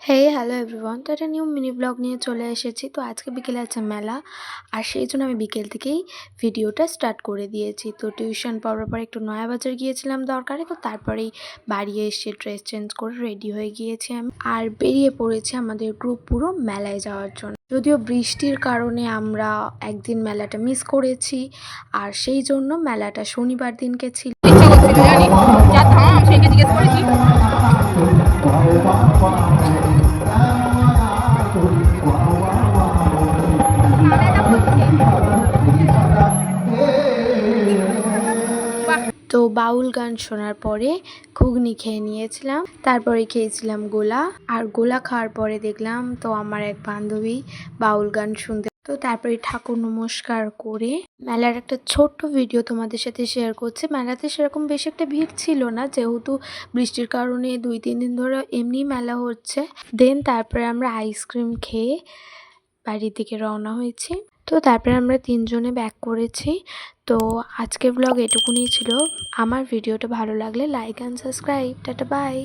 Hello everyone. তো একটা new mini blog নিয়ে চলে এসেছি। তো আজকে বিকেলে আছে মেলা, আর সেই জন্য আমি বিকেল থেকেই ভিডিওটা স্টার্ট করে দিয়েছি। তো টিউশন পড়ার পর একটু নয়াবাজার গিয়েছিলাম দরকারে, তো তারপরেই বাড়ি এসে ড্রেস চেঞ্জ করে রেডি হয়ে গিয়েছি আমি, আর বেরিয়ে পড়েছি আমাদের গ্রুপ পুরো মেলায় যাওয়ার জন্য। যদিও বৃষ্টির কারণে আমরা একদিন মেলাটা মিস করেছি, আর সেই জন্য মেলাটা শনিবার দিনকে ছিল। তো বাউল গান শোনার পরে ঘুগনি খেয়ে নিয়েছিলাম, তারপরে খেয়েছিলাম গোলা, আর গোলা খাওয়ার পরে দেখলাম তো আমার এক বান্ধবী বাউল গান শুনতে। তো তারপরে ঠাকুর নমস্কার করে মেলার একটা ছোট্ট ভিডিও তোমাদের সাথে শেয়ার করছি। মেলাতে সেরকম বেশি একটা ভিড় ছিল না, যেহেতু বৃষ্টির কারণে 2-3 দিন ধরে এমনি মেলা হচ্ছে। তারপরে আমরা আইসক্রিম খেয়ে বাড়ির দিকে রওনা হয়েছি। তো তারপরে আমরা 3 জনে ব্যাক করেছি। তো আজকের ব্লগ এটুকুনি ছিল। আমার ভিডিওটা ভালো লাগলে like and subscribe. Tata bye.